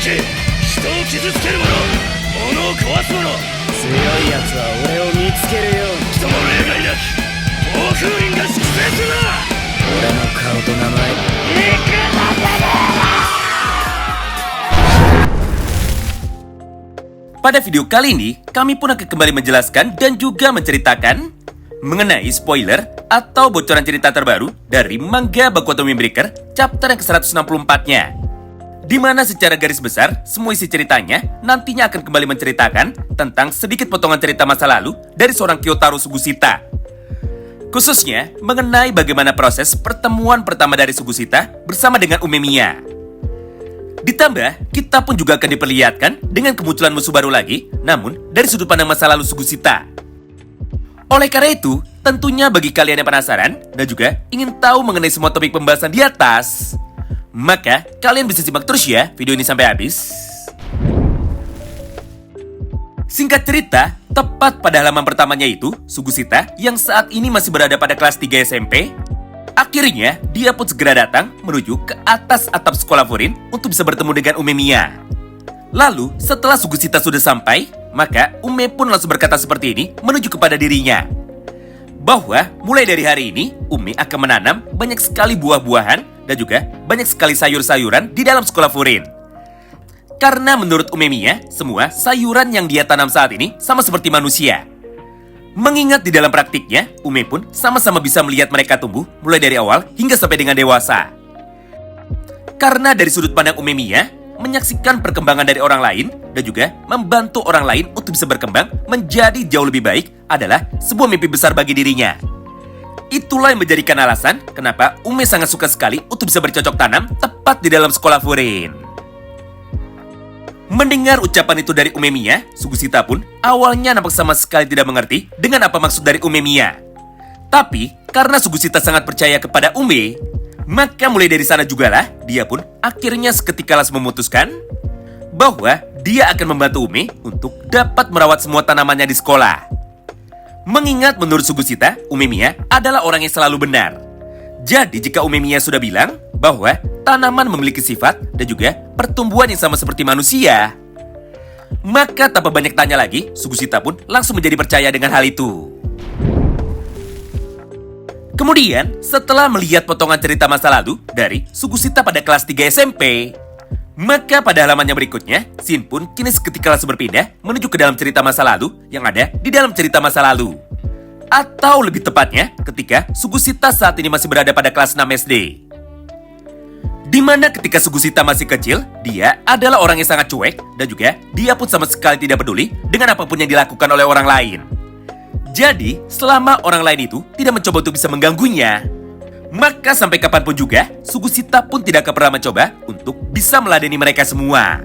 け、人を傷つける者、物を壊す者、強い奴は俺を見つけるように。人の例外なき暴風林が粛清するな。俺の顔と名前肉だけで。 Pada video kali ini, kami pun akan kembali menjelaskan dan juga menceritakan mengenai spoiler atau bocoran cerita terbaru dari manga Boku no Windbreaker chapter yang ke-164-nya. Di mana secara garis besar, semua isi ceritanya nantinya akan kembali menceritakan tentang sedikit potongan cerita masa lalu dari seorang Kyotaro Sugushita. Khususnya mengenai bagaimana proses pertemuan pertama dari Sugushita bersama dengan Umemiya. Ditambah, kita pun juga akan diperlihatkan dengan kemunculan musuh baru lagi, namun dari sudut pandang masa lalu Sugushita. Oleh karena itu, tentunya bagi kalian yang penasaran dan juga ingin tahu mengenai semua topik pembahasan di atas, maka kalian bisa simak terus ya video ini sampai habis. Singkat cerita, tepat pada halaman pertamanya itu, Sugushita yang saat ini masih berada pada kelas 3 SMP, akhirnya, dia pun segera datang menuju ke atas atap sekolah Furin untuk bisa bertemu dengan Umemiya. Lalu, setelah Sugushita sudah sampai, maka Ume pun langsung berkata seperti ini menuju kepada dirinya. Bahwa mulai dari hari ini, Ume akan menanam banyak sekali buah-buahan dan juga banyak sekali sayur-sayuran di dalam sekolah Furin. Karena menurut Umemiya, semua sayuran yang dia tanam saat ini sama seperti manusia. Mengingat di dalam praktiknya, Ume pun sama-sama bisa melihat mereka tumbuh mulai dari awal hingga sampai dengan dewasa. Karena dari sudut pandang Umemiya, menyaksikan perkembangan dari orang lain dan juga membantu orang lain untuk bisa berkembang menjadi jauh lebih baik adalah sebuah mimpi besar bagi dirinya. Itulah yang menjadikan alasan kenapa Ume sangat suka sekali untuk bisa bercocok tanam tepat di dalam sekolah Furin. Mendengar ucapan itu dari Umemiya, Sugushita pun awalnya nampak sama sekali tidak mengerti dengan apa maksud dari Umemiya. Tapi, karena Sugushita sangat percaya kepada Ume, maka mulai dari sana jugalah dia pun akhirnya seketika langsung memutuskan bahwa dia akan membantu Ume untuk dapat merawat semua tanamannya di sekolah. Mengingat menurut Sugushita, Umemiya adalah orang yang selalu benar. Jadi jika Umemiya sudah bilang bahwa tanaman memiliki sifat dan juga pertumbuhan yang sama seperti manusia, maka tanpa banyak tanya lagi, Sugushita pun langsung menjadi percaya dengan hal itu. Kemudian, setelah melihat potongan cerita masa lalu dari Sugushita pada kelas 3 SMP, maka pada halamannya berikutnya, Shin pun kini seketika langsung berpindah menuju ke dalam cerita masa lalu yang ada di dalam cerita masa lalu. Atau lebih tepatnya, ketika Sugushita saat ini masih berada pada kelas 6 SD. Di mana ketika Sugushita masih kecil, dia adalah orang yang sangat cuek dan juga dia pun sama sekali tidak peduli dengan apapun yang dilakukan oleh orang lain. Jadi, selama orang lain itu tidak mencoba untuk bisa mengganggunya, maka sampai kapanpun juga, Sugushita pun tidak akan pernah mencoba untuk bisa meladeni mereka semua.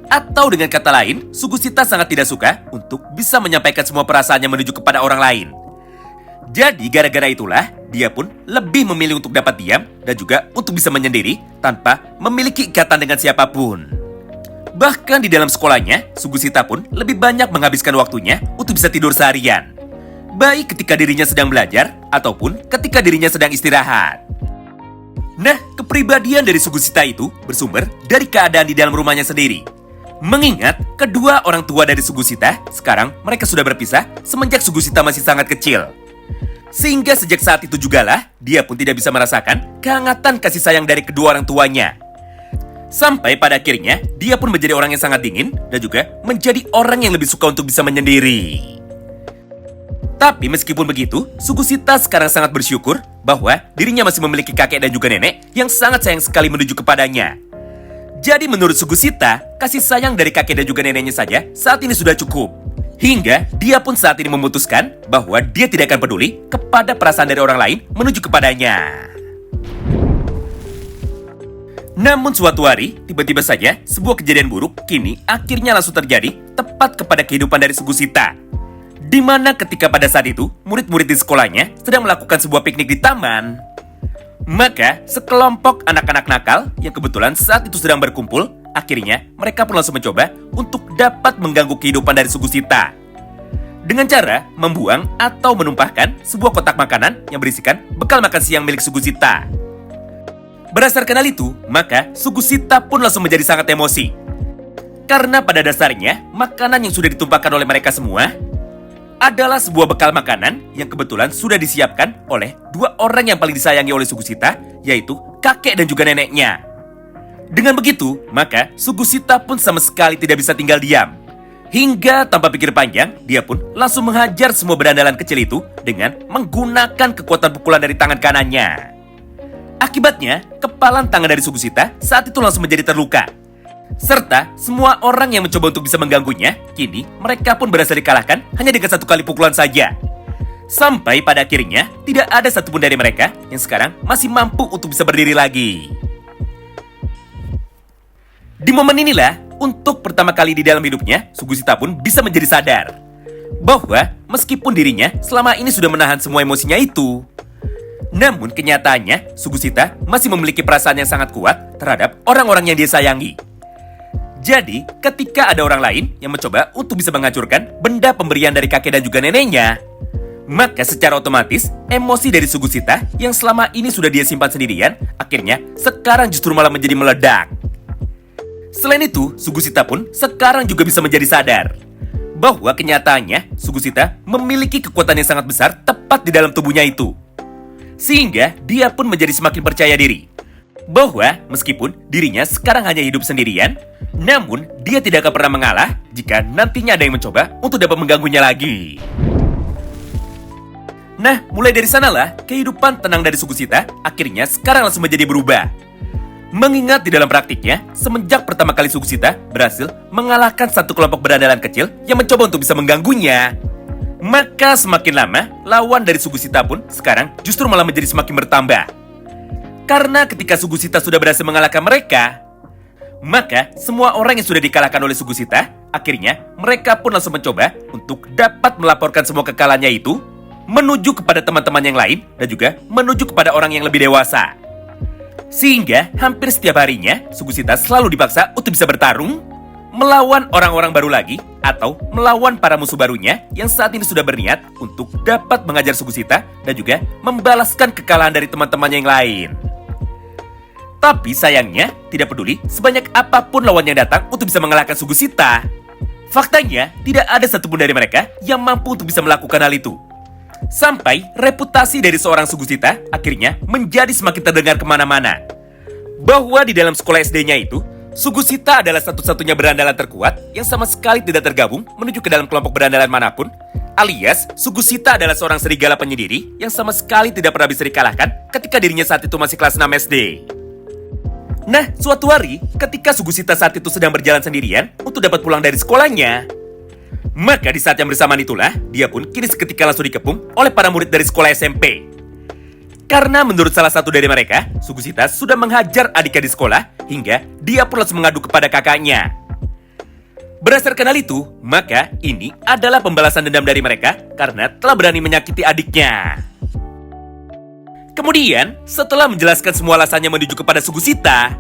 Atau dengan kata lain, Sugushita sangat tidak suka untuk bisa menyampaikan semua perasaannya menuju kepada orang lain. Jadi gara-gara itulah, dia pun lebih memilih untuk dapat diam dan juga untuk bisa menyendiri tanpa memiliki ikatan dengan siapapun. Bahkan di dalam sekolahnya, Sugushita pun lebih banyak menghabiskan waktunya untuk bisa tidur seharian. Baik ketika dirinya sedang belajar ataupun ketika dirinya sedang istirahat. Nah, kepribadian dari Sugushita itu bersumber dari keadaan di dalam rumahnya sendiri. Mengingat kedua orang tua dari Sugushita, sekarang mereka sudah berpisah semenjak Sugushita masih sangat kecil. Sehingga sejak saat itu jugalah, dia pun tidak bisa merasakan kehangatan kasih sayang dari kedua orang tuanya. Sampai pada akhirnya, dia pun menjadi orang yang sangat dingin dan juga menjadi orang yang lebih suka untuk bisa menyendiri. Tapi meskipun begitu, Sugushita sekarang sangat bersyukur bahwa dirinya masih memiliki kakek dan juga nenek yang sangat sayang sekali menuju kepadanya. Jadi menurut Sugushita, kasih sayang dari kakek dan juga neneknya saja saat ini sudah cukup. Hingga dia pun saat ini memutuskan bahwa dia tidak akan peduli kepada perasaan dari orang lain menuju kepadanya. Namun suatu hari, tiba-tiba saja sebuah kejadian buruk kini akhirnya langsung terjadi tepat kepada kehidupan dari Sugushita. Di mana ketika pada saat itu, murid-murid di sekolahnya sedang melakukan sebuah piknik di taman. Maka, sekelompok anak-anak nakal yang kebetulan saat itu sedang berkumpul, akhirnya mereka pun langsung mencoba untuk dapat mengganggu kehidupan dari Sugushita. Dengan cara membuang atau menumpahkan sebuah kotak makanan yang berisikan bekal makan siang milik Sugushita. Berdasarkan hal itu, maka Sugusita pun langsung menjadi sangat emosi. Karena pada dasarnya, makanan yang sudah ditumpahkan oleh mereka semua adalah sebuah bekal makanan yang kebetulan sudah disiapkan oleh dua orang yang paling disayangi oleh Sugusita, yaitu kakek dan juga neneknya. Dengan begitu, maka Sugusita pun sama sekali tidak bisa tinggal diam. Hingga tanpa pikir panjang, dia pun langsung menghajar semua berandalan kecil itu dengan menggunakan kekuatan pukulan dari tangan kanannya. Akibatnya, kepalan tangan dari Sugusita saat itu langsung menjadi terluka. Serta semua orang yang mencoba untuk bisa mengganggunya, kini mereka pun berhasil dikalahkan hanya dengan satu kali pukulan saja. Sampai pada akhirnya, tidak ada satupun dari mereka yang sekarang masih mampu untuk bisa berdiri lagi. Di momen inilah, untuk pertama kali di dalam hidupnya, Sugusita pun bisa menjadi sadar bahwa meskipun dirinya selama ini sudah menahan semua emosinya itu, namun kenyataannya Sugusita masih memiliki perasaan yang sangat kuat terhadap orang-orang yang dia sayangi. Jadi, ketika ada orang lain yang mencoba untuk bisa menghancurkan benda pemberian dari kakek dan juga neneknya, maka secara otomatis emosi dari Sugusita yang selama ini sudah dia simpan sendirian, akhirnya sekarang justru malah menjadi meledak. Selain itu, Sugusita pun sekarang juga bisa menjadi sadar bahwa kenyataannya Sugusita memiliki kekuatan yang sangat besar tepat di dalam tubuhnya itu. Sehingga dia pun menjadi semakin percaya diri bahwa meskipun dirinya sekarang hanya hidup sendirian, namun dia tidak akan pernah mengalah jika nantinya ada yang mencoba untuk dapat mengganggunya lagi. Nah, mulai dari sanalah kehidupan tenang dari Sugusita akhirnya sekarang langsung menjadi berubah. Mengingat di dalam praktiknya, semenjak pertama kali Sugusita berhasil mengalahkan satu kelompok berandalan kecil yang mencoba untuk bisa mengganggunya, maka semakin lama, lawan dari Sugusita pun sekarang justru malah menjadi semakin bertambah. Karena ketika Sugusita sudah berhasil mengalahkan mereka, maka semua orang yang sudah dikalahkan oleh Sugusita, akhirnya mereka pun langsung mencoba untuk dapat melaporkan semua kekalahannya itu menuju kepada teman-teman yang lain dan juga menuju kepada orang yang lebih dewasa. Sehingga hampir setiap harinya Sugusita selalu dipaksa untuk bisa bertarung melawan orang-orang baru lagi atau melawan para musuh barunya yang saat ini sudah berniat untuk dapat mengajar Sugusita dan juga membalaskan kekalahan dari teman-teman yang lain. Tapi sayangnya, tidak peduli sebanyak apapun lawan yang datang untuk bisa mengalahkan Sugusita, faktanya tidak ada satupun dari mereka yang mampu untuk bisa melakukan hal itu. Sampai reputasi dari seorang Sugusita akhirnya menjadi semakin terdengar kemana-mana. Bahwa di dalam sekolah SD-nya itu, Sugusita adalah satu-satunya berandalan terkuat yang sama sekali tidak tergabung menuju ke dalam kelompok berandalan manapun, alias Sugusita adalah seorang serigala penyendiri yang sama sekali tidak pernah bisa dikalahkan ketika dirinya saat itu masih kelas 6 SD. Nah, suatu hari, ketika Sugusita saat itu sedang berjalan sendirian untuk dapat pulang dari sekolahnya, maka di saat yang bersamaan itulah, dia pun kini seketika langsung dikepung oleh para murid dari sekolah SMP. Karena menurut salah satu dari mereka, Sugusita sudah menghajar adiknya di sekolah, hingga dia pun langsung mengadu kepada kakaknya. Berdasarkan hal itu, maka ini adalah pembalasan dendam dari mereka karena telah berani menyakiti adiknya. Kemudian, setelah menjelaskan semua alasannya menuju kepada Sugusita,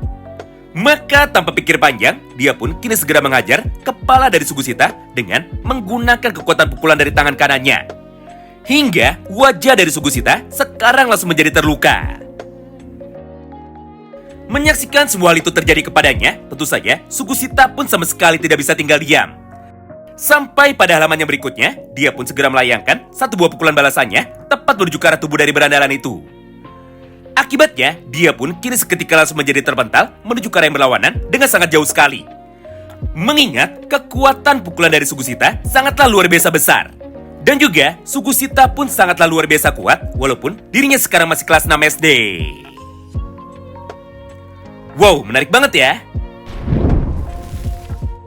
maka tanpa pikir panjang, dia pun kini segera mengajar kepala dari Sugusita dengan menggunakan kekuatan pukulan dari tangan kanannya. Hingga wajah dari Sugusita sekarang langsung menjadi terluka. Menyaksikan semua hal itu terjadi kepadanya, tentu saja Sugusita pun sama sekali tidak bisa tinggal diam. Sampai pada halaman yang berikutnya, dia pun segera melayangkan satu buah pukulan balasannya tepat menuju ke arah tubuh dari berandalan itu. Akibatnya, dia pun kini seketika langsung menjadi terpental menuju ke arah yang berlawanan dengan sangat jauh sekali. Mengingat kekuatan pukulan dari Sugusita sangatlah luar biasa besar. Dan juga, Sugusita pun sangatlah luar biasa kuat walaupun dirinya sekarang masih kelas 6 SD. Wow, menarik banget ya.